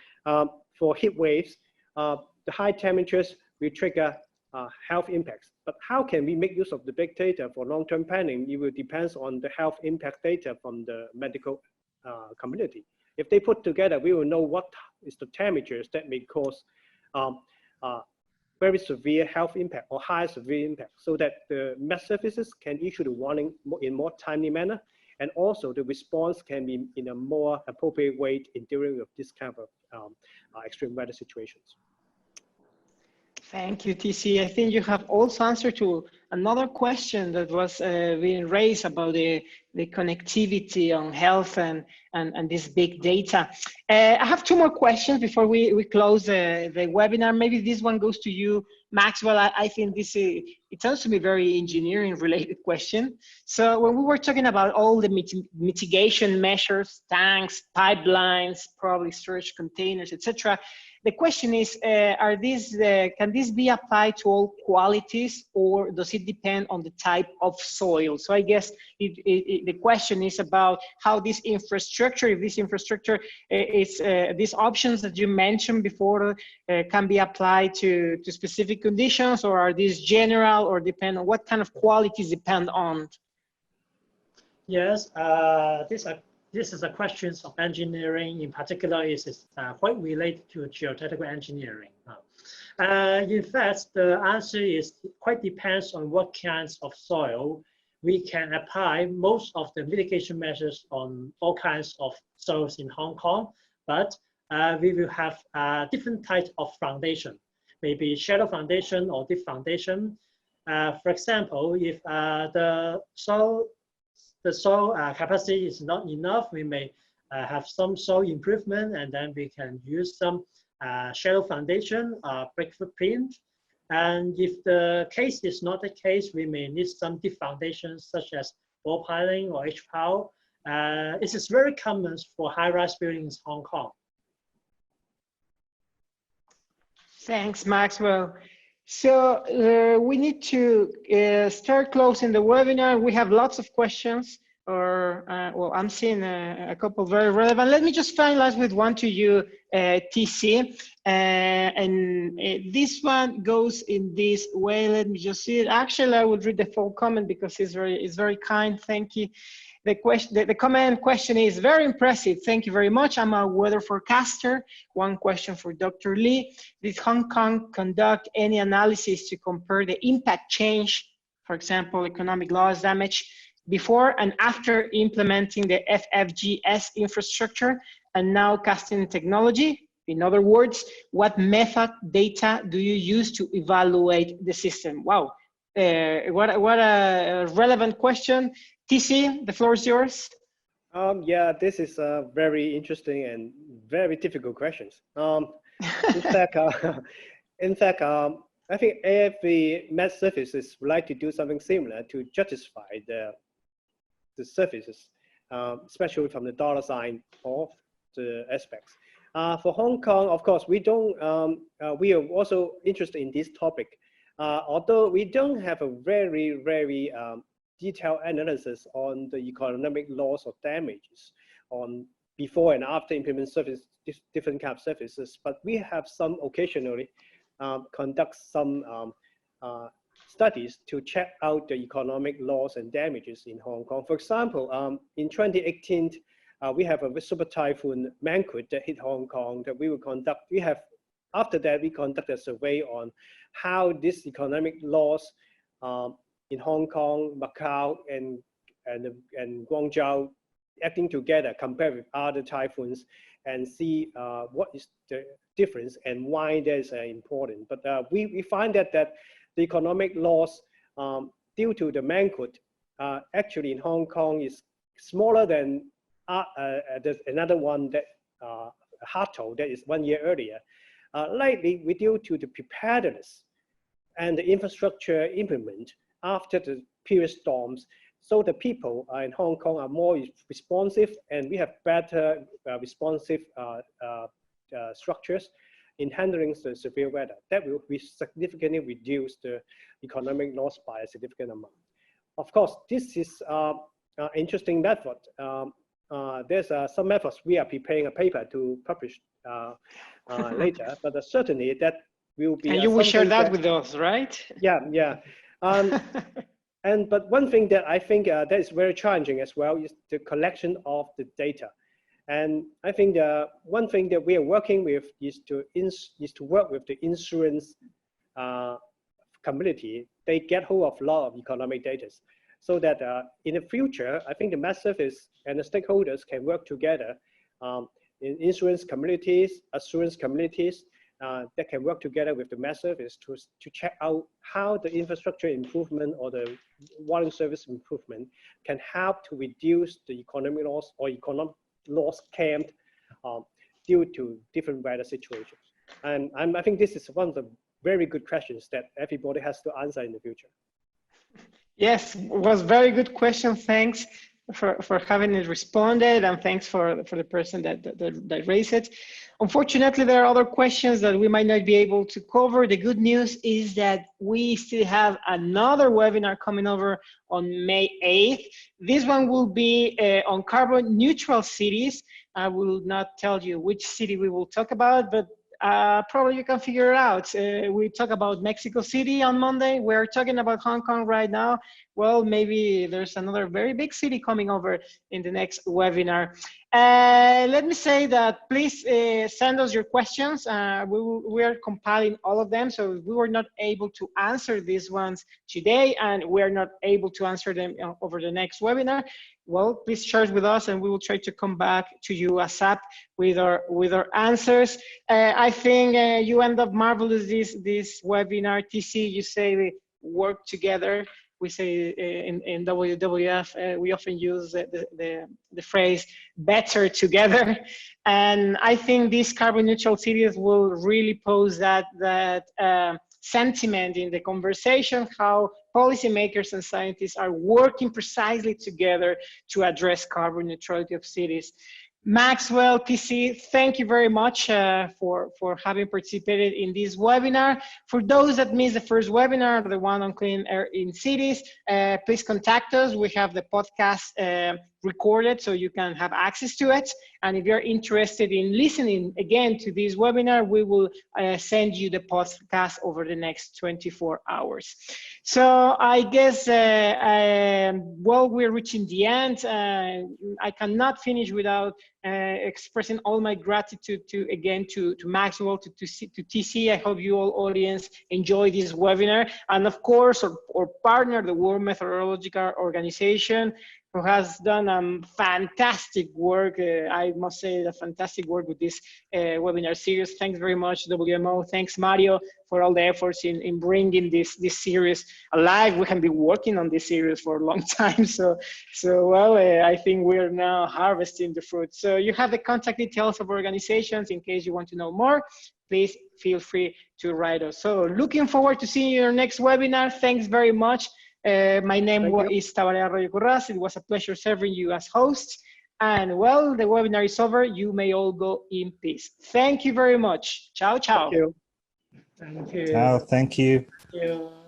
Speaker 5: for heat waves, the high temperatures will trigger health impacts. But how can we make use of the big data for long-term planning? It will depend on the health impact data from the medical community. If they put together, we will know what is the temperatures that may cause very severe health impact or high severe impact so that the Met Services can issue the warning in more timely manner. And also the response can be in a more appropriate way in dealing with this kind of extreme weather situations.
Speaker 3: Thank you, TC. I think you have also answered to another question that was being raised about the connectivity on health and this big data. I have two more questions before we close the webinar. Maybe this one goes to you, Maxwell. I think this it sounds to me very engineering related question. So when we were talking about all the mitigation measures, tanks, pipelines, probably storage containers, etc., the question is, can this be applied to all qualities or does it depend on the type of soil? So I guess the question is about how this infrastructure, if this infrastructure is, these options that you mentioned before can be applied to specific conditions, or are these general, or depend on what kind of qualities depend on?
Speaker 4: Yes, this is a question of engineering. In particular, is quite related to geotechnical engineering. In fact, the answer is quite depends on what kinds of soil. We can apply most of the mitigation measures on all kinds of soils in Hong Kong, but we will have different types of foundation, maybe shallow foundation or deep foundation. For example, if the soil capacity is not enough, we may have some soil improvement, and then we can use some shallow foundation, brick footprint. And if the case is not the case, we may need some deep foundations such as wall piling or H-pile. It is very common for high-rise buildings in Hong Kong.
Speaker 3: Thanks, Maxwell. So we need to start closing the webinar. We have lots of questions, well, I'm seeing a couple very relevant. Let me just finalize with one to you, TC. And this one goes in this way. Let me just see it. Actually, I would read the full comment because it's very kind. Thank you. The comment question is very impressive. Thank you very much. I'm a weather forecaster. One question for Dr. Lee. Did Hong Kong conduct any analysis to compare the impact change, for example, economic loss, damage, before and after implementing the FFGS infrastructure and now casting technology? In other words, what method data do you use to evaluate the system? Wow, what a relevant question. TC, the floor is yours.
Speaker 5: Yeah, this is a very interesting and very difficult questions. In fact, I think every math services would like to do something similar to justify the services, especially from the dollar sign of the aspects. For Hong Kong, of course, we don't. We are also interested in this topic, although we don't have a very detailed analysis on the economic loss or damages on before and after implement service, different kind of services. But we have some occasionally conduct some studies to check out the economic loss and damages in Hong Kong. For example, in 2018, we have a super typhoon Mangkhut that hit Hong Kong that we will conduct. After that, we conduct a survey on how this economic loss in Hong Kong, Macau, and Guangzhou acting together compared with other typhoons and see what is the difference and why that is important. But we find that the economic loss due to the Mangkhut actually in Hong Kong is smaller than there's another one that Harto that is 1 year earlier. Likely we due to the preparedness and the infrastructure implement after the previous storms. So the people in Hong Kong are more responsive, and we have better responsive structures in handling the severe weather. That will significantly reduce the economic loss by a significant amount. Of course, this is an interesting method. There's some methods we are preparing a paper to publish later, but certainly that will be.
Speaker 3: And you will share that with us, right?
Speaker 5: Yeah. But one thing that I think that is very challenging as well is the collection of the data. And I think the one thing that we are working with is to work with the insurance community. They get hold of a lot of economic data, so that in the future, I think the mass service and the stakeholders can work together in insurance communities, assurance communities, that can work together with the mass service to check out how the infrastructure improvement or the water service improvement can help to reduce the economic loss or economic loss claimed due to different weather situations. And I think this is one of the very good questions that everybody has to answer in the future.
Speaker 3: Yes, it was very good question. Thanks for having it responded, and thanks for the person that raised it. Unfortunately, there are other questions that we might not be able to cover. The good news is that we still have another webinar coming over on May 8th. This one will be on carbon neutral cities. I will not tell you which city we will talk about, but probably you can figure it out. We talk about Mexico City on Monday. We're talking about Hong Kong right now. Well, maybe there's another very big city coming over in the next webinar. Let me say that please send us your questions. We are compiling all of them. So we were not able to answer these ones today, and we're not able to answer them over the next webinar. Well, please share it with us, and we will try to come back to you ASAP with our answers. I think you end up marvelous this webinar. TC, you say we work together. We say in WWF, we often use the phrase better together. And I think these carbon neutral cities will really pose that sentiment in the conversation, how policymakers and scientists are working precisely together to address carbon neutrality of cities. Maxwell, TC, thank you very much for having participated in this webinar. For those that missed the first webinar, the one on clean air in cities, please contact us. We have the podcast recorded so you can have access to it. And if you're interested in listening again to this webinar, we will send you the podcast over the next 24 hours. So I guess, well, we're reaching the end. I cannot finish without expressing all my gratitude to Maxwell, to TC. I hope you all audience enjoy this webinar. And of course, our partner, the World Meteorological Organization, who has done fantastic work. I must say, the fantastic work with this webinar series. Thanks very much, WMO. Thanks, Mario, for all the efforts in bringing this series alive. We have been working on this series for a long time. So well, I think we're now harvesting the fruit. So you have the contact details of organizations in case you want to know more. Please feel free to write us. So looking forward to seeing you in our next webinar. Thanks very much. My name is Tabaré Arroyo Currás. It was a pleasure serving you as host. And well, the webinar is over. You may all go in peace. Thank you very much. Ciao, ciao.
Speaker 4: Thank you.
Speaker 6: Ciao, thank you.
Speaker 4: Thank you.